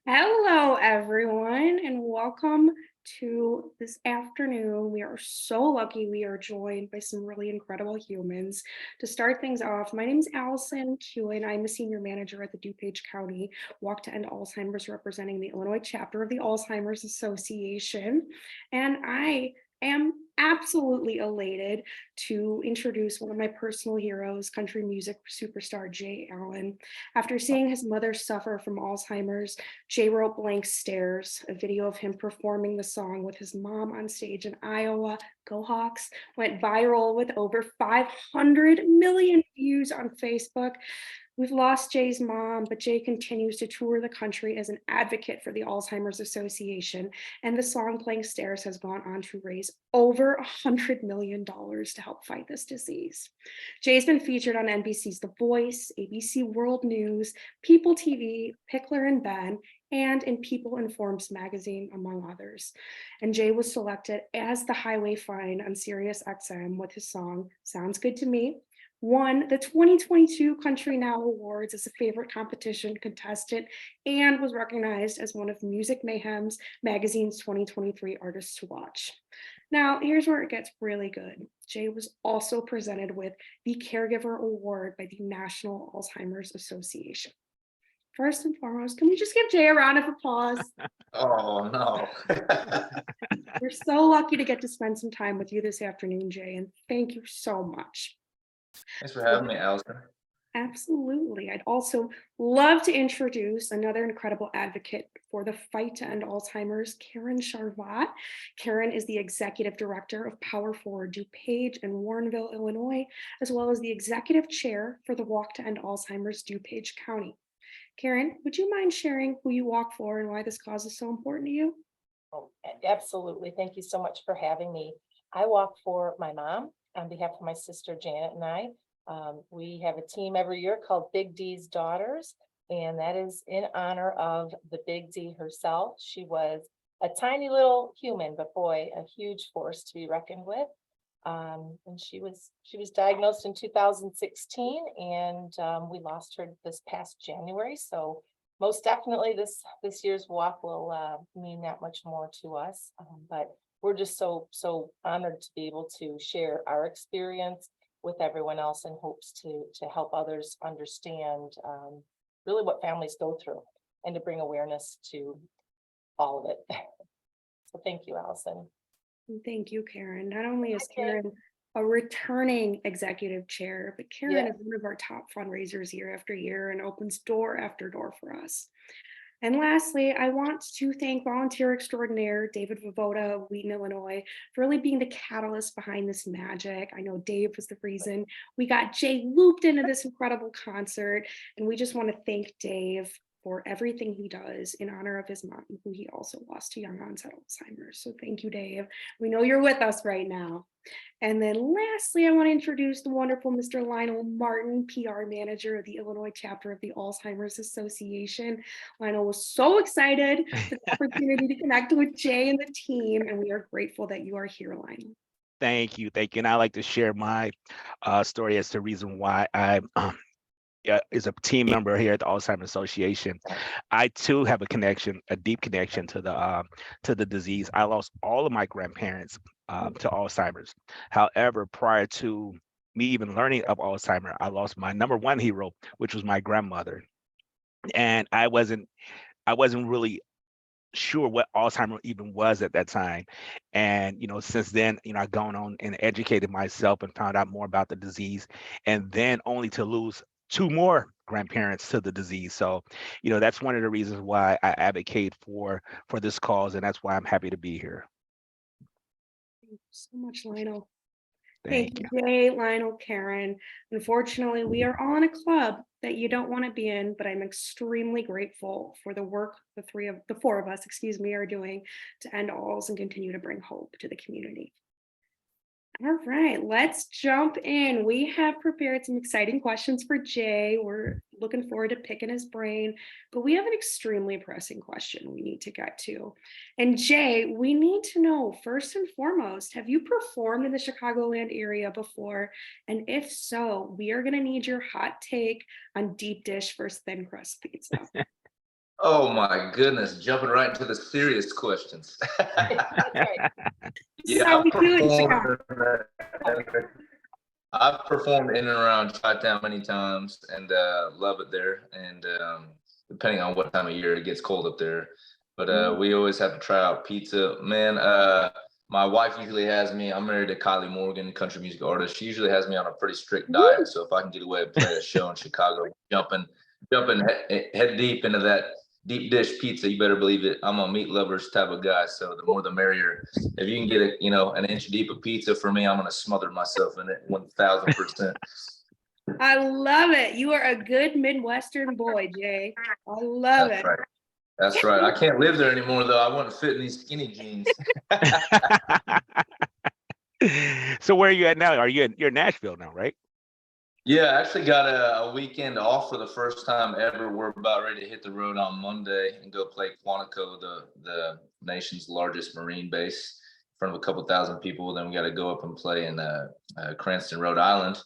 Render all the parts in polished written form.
Hello, everyone, and welcome to this afternoon. We are so lucky we are joined by some really incredible humans. To start things off, my name is Allison Kewen. I'm a senior manager at the DuPage County Walk to End Alzheimer's, representing the Illinois chapter of the Alzheimer's Association. And I am absolutely elated to introduce one of my personal heroes, country music superstar Jay Allen. After seeing his mother suffer from Alzheimer's, Jay wrote Blank Stares, a video of him performing the song with his mom on stage in Iowa. Go Hawks went viral with over 500 million views on Facebook. We've lost Jay's mom, but Jay continues to tour the country as an advocate for the Alzheimer's Association. And the song Playing Stairs has gone on to raise over $100 million to help fight this disease. Jay's been featured on NBC's The Voice, ABC World News, People TV, Pickler and Ben, and in People Informs magazine, among others. And Jay was selected as the highway fine on Sirius XM with his song Sounds Good to Me, won the 2022 Country Now Awards as a favorite competition contestant, and was recognized as one of Music Mayhem's magazine's 2023 Artists to Watch. Now, here's where it gets really good. Jay was also presented with the Caregiver Award by the National Alzheimer's Association. First and foremost, can we just give Jay a round of applause? Oh, no. We're so lucky to get to spend some time with you this afternoon, Jay, and thank you so much. Thanks for having me, Allison. Absolutely. I'd also love to introduce another incredible advocate for the fight to end Alzheimer's, Karen Charvat. Karen is the executive director of Power Forward DuPage in Warrenville, Illinois, as well as the executive chair for the Walk to End Alzheimer's DuPage County. Karen, would you mind sharing who you walk for and why this cause is so important to you? Oh, absolutely. Thank you so much for having me. I walk for my mom on behalf of my sister Janet and I. We have a team every year called Big D's Daughters, and that is in honor of the Big D herself. She was a tiny little human, but boy, a huge force to be reckoned with. And she was diagnosed in 2016, and we lost her this past January. So most definitely this year's walk will mean that much more to us. But we're just so honored to be able to share our experience with everyone else in hopes to help others understand really what families go through and to bring awareness to all of it. So thank you, Allison. Thank you, Karen. Not only is Karen. Karen a returning executive chair, but Karen Yeah. is one of our top fundraisers year after year and opens door after door for us. And lastly, I want to thank volunteer extraordinaire David Vovoda of Wheaton, Illinois, for really being the catalyst behind this magic. I know Dave was the reason we got Jay looped into this incredible concert, and we just want to thank Dave for everything he does in honor of his mom, who he also lost to young onset Alzheimer's. So thank you, Dave. We know you're with us right now. And then lastly, I want to introduce the wonderful Mr. Lionel Martin, PR manager of the Illinois chapter of the Alzheimer's Association. Lionel was so excited for the opportunity to connect with Jay and the team, and we are grateful that you are here, Lionel. Thank you. Thank you. And I like to share my story as the reason why I is a team member here at the Alzheimer's Association. I too have a connection, a deep connection to the disease. I lost all of my grandparents to Alzheimer's. However, prior to me even learning of Alzheimer, I lost my number one hero, which was my grandmother. And I wasn't really sure what Alzheimer even was at that time. And, since then, I've gone on and educated myself and found out more about the disease, and then only to lose two more grandparents to the disease. So, that's one of the reasons why I advocate for this cause, and that's why I'm happy to be here. Thank you so much, Lionel. Thank Thank you. you, Jay, Lionel, Karen. Unfortunately, we are all in a club that you don't want to be in, but I'm extremely grateful for the work the four of us, are doing to end alls and continue to bring hope to the community. All right, let's jump in. We have prepared some exciting questions for Jay. We're looking forward to picking his brain, but we have an extremely pressing question we need to get to. And Jay, we need to know first and foremost, have you performed in the Chicagoland area before? And if so, we are going to need your hot take on deep dish versus thin crust pizza. Oh my goodness, jumping right into the serious questions. That's right. Yeah, So we do it, Jeff. I've performed in and around Chi-Town many times and love it there. And depending on what time of year it gets cold up there, but we always have to try out pizza. Man, my wife usually has me. I'm married to Kylie Morgan, country music artist. She usually has me on a pretty strict diet. So if I can get away and play a show in Chicago, jumping head deep into that deep dish pizza, you better believe it. I'm a meat lovers type of guy, so the more the merrier. If you can get an inch deep of pizza for me, I'm gonna smother myself in it 1,000%. I love it. You are a good Midwestern boy, Jay. I love That's it. right. That's right. I can't live there anymore though. I wouldn't fit in these skinny jeans. So where are you at now? You're in Nashville now, right? Yeah, I actually got a weekend off for the first time ever. We're about ready to hit the road on Monday and go play Quantico, the nation's largest Marine base, in front of a couple thousand people. Then we got to go up and play in Cranston, Rhode Island,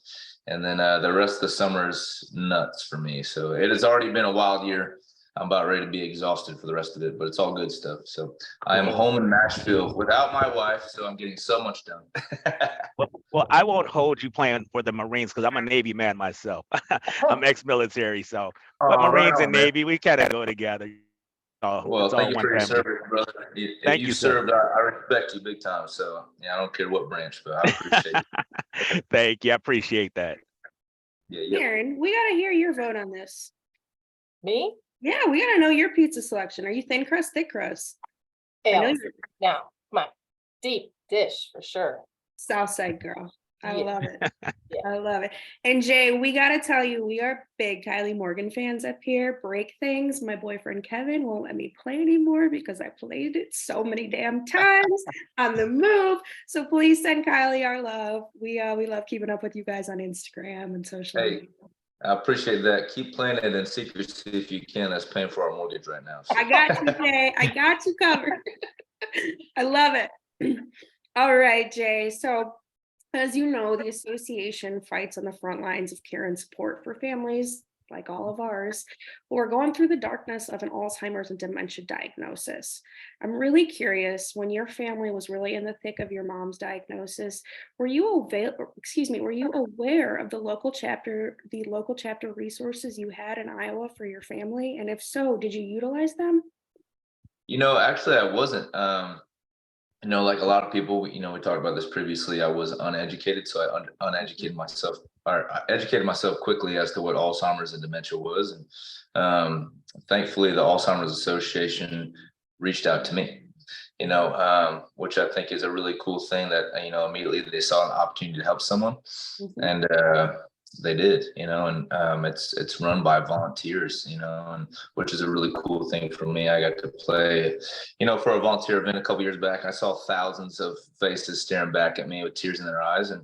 and then the rest of the summer is nuts for me. So it has already been a wild year. I'm about ready to be exhausted for the rest of it, but it's all good stuff. So I am Cool. home in Nashville without my wife, so I'm getting so much done. Well, I won't hold you playing for the Marines because I'm a Navy man myself. I'm ex-military, so but Oh, right Marines and on, man. Navy, we kind of go together. Oh, Well, it's thank all you one for your family. service, brother. If Thank you you, sir. served, I respect you big time. So yeah, I don't care what branch, but I appreciate it. Thank you. I appreciate that. Yeah, yep. Karen, we got to hear your vote on this. Me? Yeah, we got to know your pizza selection. Are you thin crust, thick crust? I know Ales. you're Now, come on. Deep dish for sure. South Side girl. I Yeah. love it. Yeah. I love it. And Jay, we got to tell you, we are big Kylie Morgan fans up here. Break things. My boyfriend Kevin won't let me play anymore because I played it so many damn times on the move. So please send Kylie our love. We love keeping up with you guys on Instagram and social media. Hey, I appreciate that. Keep playing it in secrecy if you can. That's paying for our mortgage right now. So. I got you, Jay. I got you covered. I love it. All right, Jay. So, as you know, the association fights on the front lines of care and support for families like all of ours who are going through the darkness of an Alzheimer's and dementia diagnosis. I'm really curious, when your family was really in the thick of your mom's diagnosis, were you were you aware of the local chapter resources you had in Iowa for your family? And if so, did you utilize them? Actually, I wasn't. Like a lot of people, we talked about this previously. I was uneducated, so I uneducated myself, or I educated myself quickly as to what Alzheimer's and dementia was, and thankfully, the Alzheimer's Association reached out to me. Which I think is a really cool thing that immediately they saw an opportunity to help someone, and they did. And it's run by volunteers, and which is a really cool thing for me. I got to play for a volunteer event a couple years back. I saw thousands of faces staring back at me with tears in their eyes. And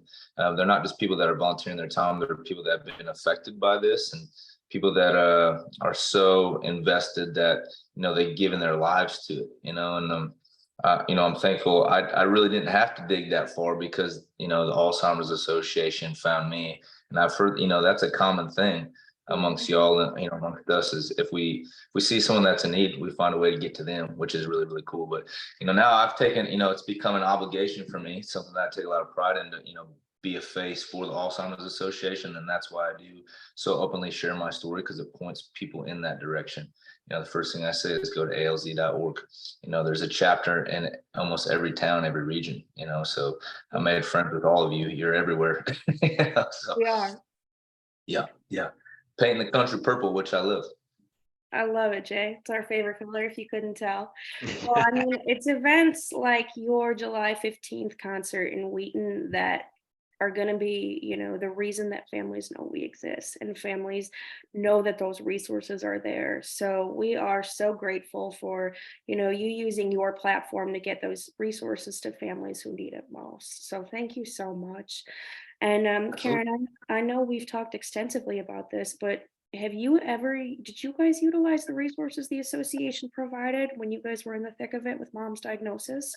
they're not just people that are volunteering their time, they're people that have been affected by this, and people that are so invested that, they've given their lives to it, and I'm thankful. I really didn't have to dig that far because, the Alzheimer's Association found me. And I've heard, that's a common thing amongst y'all and, amongst us, is if we see someone that's in need, we find a way to get to them, which is really, really cool. But, now I've taken, it's become an obligation for me, something that I take a lot of pride in to, be a face for the Alzheimer's Association. And that's why I do so openly share my story, because it points people in that direction. The first thing I say is go to alz.org. There's a chapter in almost every town, every region, so I made friends with all of you. You're everywhere. So, We are. yeah. Painting the country purple, which I love. I love it, Jay. It's our favorite color, if you couldn't tell. Well, I mean, it's events like your July 15th concert in Wheaton that are going to be, the reason that families know we exist and families know that those resources are there. So we are so grateful for, you using your platform to get those resources to families who need it most. So thank you so much. And Karen, I know we've talked extensively about this, but did you guys utilize the resources the association provided when you guys were in the thick of it with mom's diagnosis?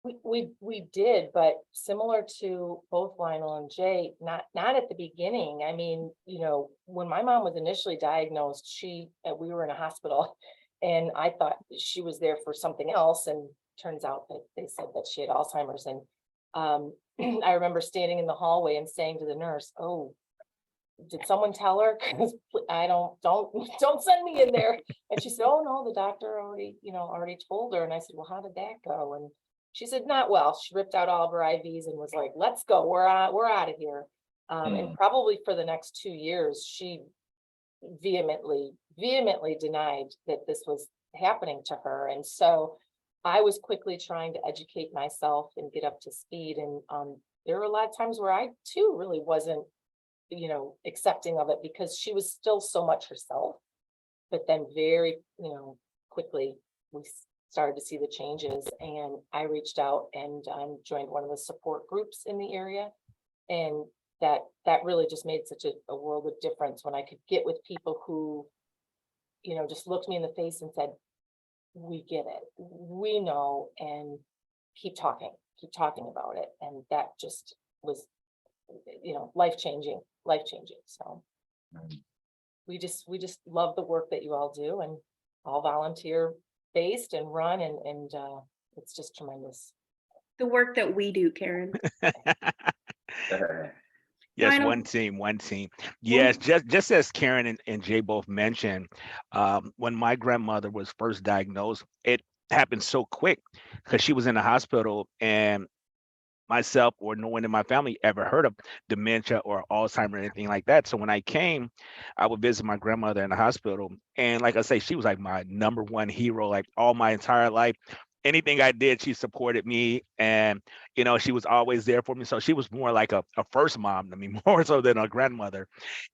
We did, but similar to both Lionel and Jay, not at the beginning. I mean, you know, when my mom was initially diagnosed, we were in a hospital, and I thought she was there for something else, and turns out that they said that she had Alzheimer's. And I remember standing in the hallway and saying to the nurse, "Oh, did someone tell her? 'Cause I don't send me in there." And she said, "Oh no, the doctor already told her." And I said, "Well, how did that go?" And she said, "Not well." She ripped out all of her IVs and was like, "Let's go. We're out of here." And probably for the next 2 years, she vehemently denied that this was happening to her. And so I was quickly trying to educate myself and get up to speed. And there were a lot of times where I too really wasn't, accepting of it, because she was still so much herself. But then very, quickly we started to see the changes, and I reached out and joined one of the support groups in the area. And that really just made such a world of difference when I could get with people who, just looked me in the face and said, "We get it, we know," and keep talking about it. And that just was, life changing. So we just love the work that you all do, and all volunteer based and run, and it's just tremendous. The work that we do, Karen. Yes, Lionel? one team. Yes, just as Karen and Jay both mentioned, when my grandmother was first diagnosed, it happened so quick because she was in the hospital, and myself or no one in my family ever heard of dementia or Alzheimer or anything like that. So when I came, I would visit my grandmother in the hospital. And like I say, she was like my number one hero, like all my entire life. Anything I did, she supported me, and she was always there for me. So she was more like a first mom to me, more so than a grandmother.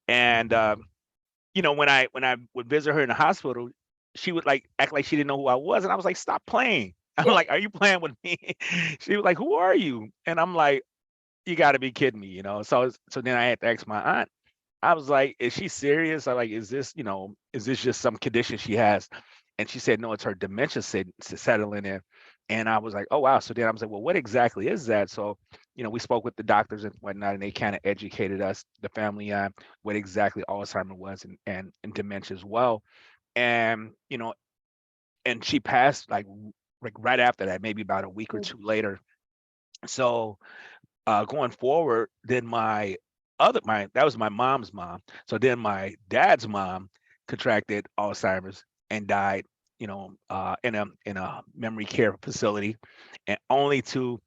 And when I would visit her in the hospital, she would like act like she didn't know who I was, and I was like, "Stop playing." I'm like, "Are you playing with me?" She was like, "Who are you?" And I'm like, "You got to be kidding me." So then I had to ask my aunt. I was like, "Is she serious?" I like, is this just some condition she has?" And she said, "No, it's her dementia settling in." And I was like, "Oh wow." So then I was like, "Well, what exactly is that?" So, we spoke with the doctors and whatnot, and they kind of educated us, the family, on what exactly Alzheimer was, and dementia as well. And and she passed like right after that, maybe about a week or two later. So going forward, then that was my mom's mom. So then my dad's mom contracted Alzheimer's and died, in a memory care facility. And only 2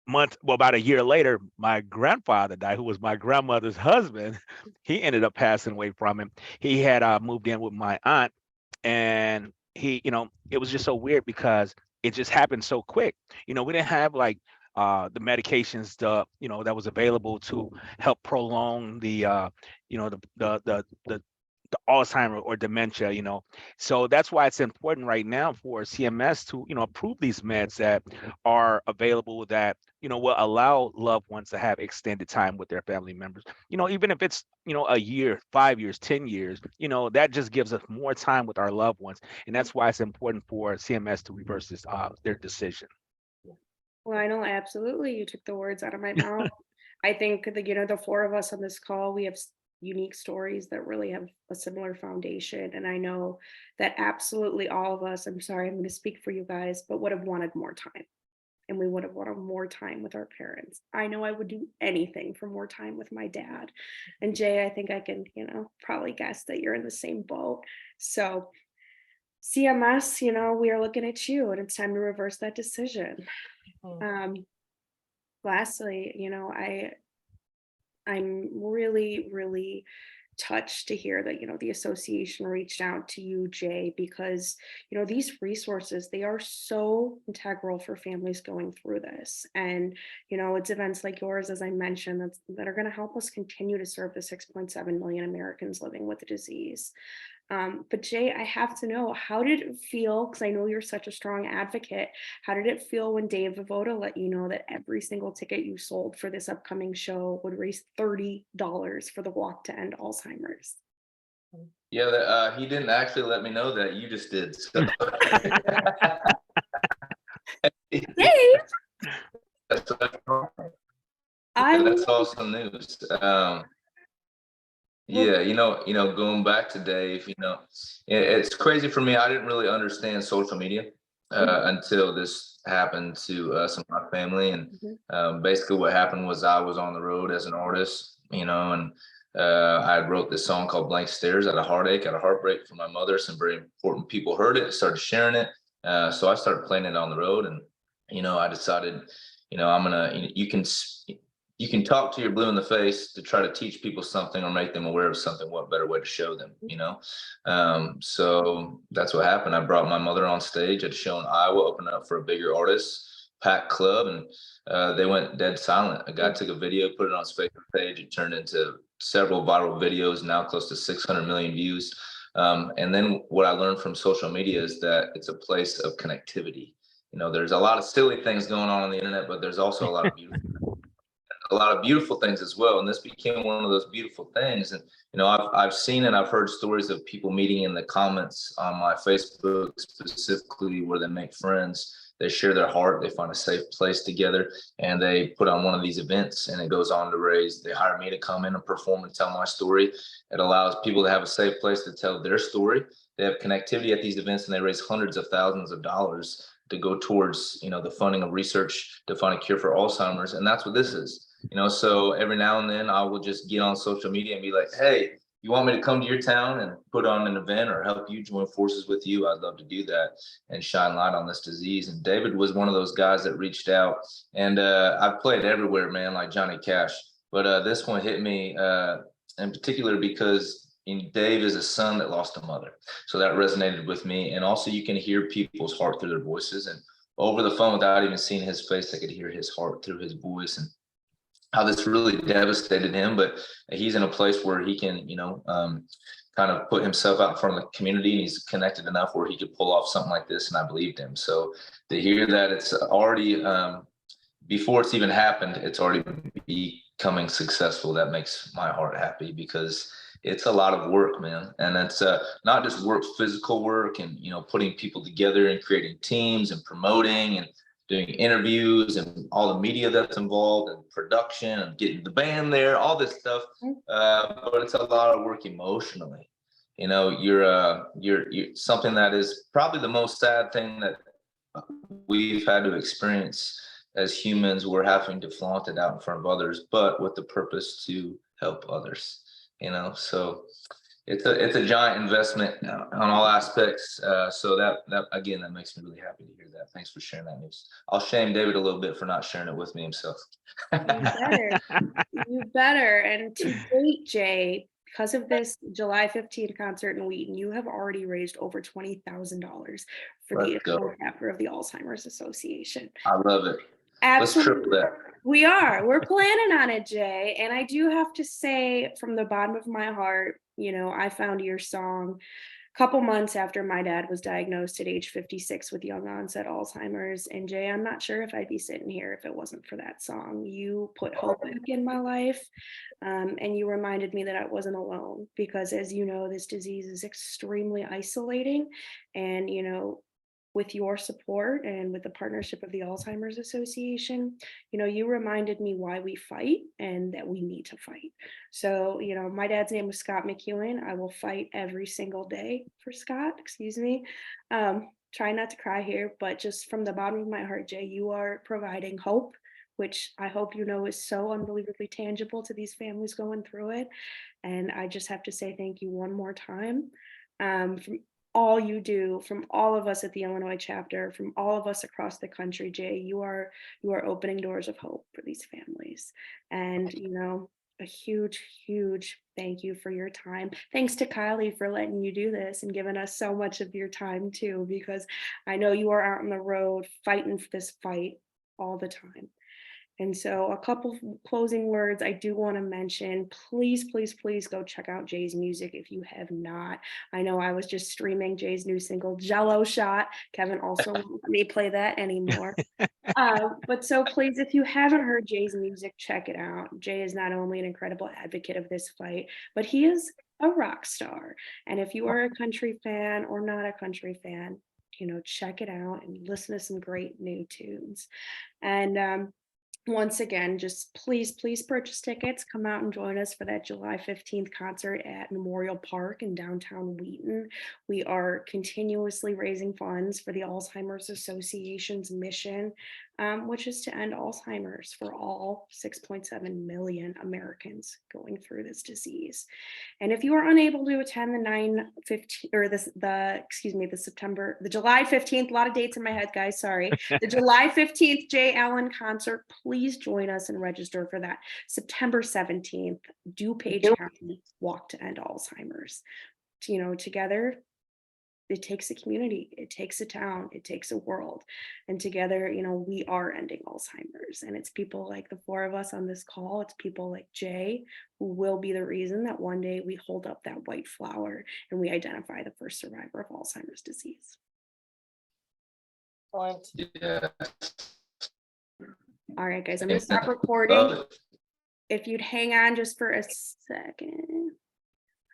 months, well, about a year later, my grandfather died, who was my grandmother's husband. He ended up passing away from him. He had moved in with my aunt, and it was just so weird because it just happened so quick. We didn't have like the medications that was available to help prolong the Alzheimer or dementia. So that's why it's important right now for CMS to approve these meds that are available, that will allow loved ones to have extended time with their family members. Even if it's a year, 5 years, 10 years, that just gives us more time with our loved ones. And that's why it's important for CMS to reverse their decision. Lionel, absolutely. You took the words out of my mouth. I think the four of us on this call, we have unique stories that really have a similar foundation. And I know that absolutely all of us, I'm sorry, I'm going to speak for you guys, but would have wanted more time. And we would have wanted more time with our parents. I know I would do anything for more time with my dad. And Jay, I think I can, probably guess that you're in the same boat. So CMS, we are looking at you, and it's time to reverse that decision. Lastly, I'm really, really touched to hear that, the association reached out to you, Jay, because, these resources, they are so integral for families going through this. And, it's events like yours, as I mentioned, that are going to help us continue to serve the 6.7 million Americans living with the disease. But Jay, I have to know, how did it feel? Because I know you're such a strong advocate. How did it feel when Dave Vovoda let you know that every single ticket you sold for this upcoming show would raise $30 for the Walk to End Alzheimer's? Yeah, he didn't actually let me know that. You just did. So. Dave! awesome news. Yeah, going back to Dave, it's crazy for me. I didn't really understand social media until this happened to some of my family. And basically what happened was I was on the road as an artist, and I wrote this song called Blank Stares. I had a heartache, had a heartbreak for my mother. Some very important people heard it, started sharing it. So I started playing it on the road, and, I decided, I'm gonna, you can talk to your blue in the face to try to teach people something or make them aware of something. What better way to show them, So that's what happened. I brought my mother on stage at a show in Iowa, opened up for a bigger artist, packed club, and they went dead silent. A guy took a video, put it on his Facebook page. It turned into several viral videos, now close to 600 million views. And then what I learned from social media is that it's a place of connectivity. There's a lot of silly things going on the internet, but there's also a lot of beautiful things as well. And this became one of those beautiful things. And, I've seen and I've heard stories of people meeting in the comments on my Facebook specifically, where they make friends, they share their heart, they find a safe place together, and they put on one of these events, and it goes on to raise, they hire me to come in and perform and tell my story. It allows people to have a safe place to tell their story. They have connectivity at these events, and they raise hundreds of thousands of dollars to go towards, the funding of research to find a cure for Alzheimer's. And that's what this is. So every now and then I will just get on social media and be like, hey, you want me to come to your town and put on an event or help you join forces with you? I'd love to do that and shine light on this disease. And David was one of those guys that reached out, and I've played everywhere, man, like Johnny Cash. But this one hit me in particular because Dave is a son that lost a mother. So that resonated with me. And also you can hear people's heart through their voices. And over the phone, without even seeing his face, I could hear his heart through his voice, and how this really devastated him. But he's in a place where he can, kind of put himself out in front of the community, and he's connected enough where he could pull off something like this. And I believed him. So to hear that it's already, before it's even happened, it's already becoming successful, that makes my heart happy, because it's a lot of work, man. And it's not just work, physical work, and, putting people together and creating teams and promoting and doing interviews and all the media that's involved and production and getting the band there, all this stuff. But it's a lot of work emotionally. You're something that is probably the most sad thing that we've had to experience as humans. We're having to flaunt it out in front of others, but with the purpose to help others, so it's a giant investment on all aspects. So that again, that makes me really happy to hear that. Thanks for sharing that news. I'll shame David a little bit for not sharing it with me himself. You better. And to date, Jay, because of this July 15th concert in Wheaton, you have already raised over $20,000 for the chapter of the Alzheimer's Association. I love it. Absolutely. Let's triple that. We're planning on it, Jay. And I do have to say, from the bottom of my heart, I found your song a couple months after my dad was diagnosed at age 56 with young onset Alzheimer's. And Jay, I'm not sure if I'd be sitting here if it wasn't for that song. You put hope back in my life. And you reminded me that I wasn't alone, because as you know, this disease is extremely isolating. And, with your support and with the partnership of the Alzheimer's Association, you reminded me why we fight and that we need to fight. So, my dad's name was Scott McEwen. I will fight every single day for Scott, excuse me. Try not to cry here, but just from the bottom of my heart, Jay, you are providing hope, which I hope is so unbelievably tangible to these families going through it. And I just have to say thank you one more time. From all you do, from all of us at the Illinois chapter, from all of us across the country, Jay, you are opening doors of hope for these families. And, a huge, huge thank you for your time. Thanks to Kylie for letting you do this and giving us so much of your time too, because I know you are out on the road fighting for this fight all the time. And so a couple closing words I do want to mention. Please, please, please go check out Jay's music if you have not. I know I was just streaming Jay's new single, Jello Shot. Kevin also won't let me play that anymore. But so please, if you haven't heard Jay's music, check it out. Jay is not only an incredible advocate of this fight, but he is a rock star. And if you are a country fan or not a country fan, check it out and listen to some great new tunes. And once again, just please purchase tickets. Come out and join us for that July 15th concert at Memorial Park in downtown Wheaton. We are continuously raising funds for the Alzheimer's Association's mission, which is to end Alzheimer's for all 6.7 million Americans going through this disease. And if you are unable to attend the the July 15th, a lot of dates in my head, guys, sorry. The July 15th Jay Allen concert, please join us and register for that. September 17th, DuPage County Walk to End Alzheimer's. Together, it takes a community, it takes a town, it takes a world. And together, we are ending Alzheimer's. And it's people like the four of us on this call. It's people like Jay who will be the reason that one day we hold up that white flower and we identify the first survivor of Alzheimer's disease. Excellent. Yeah. All right, guys, I'm going to stop recording. Love it. If you'd hang on just for a second.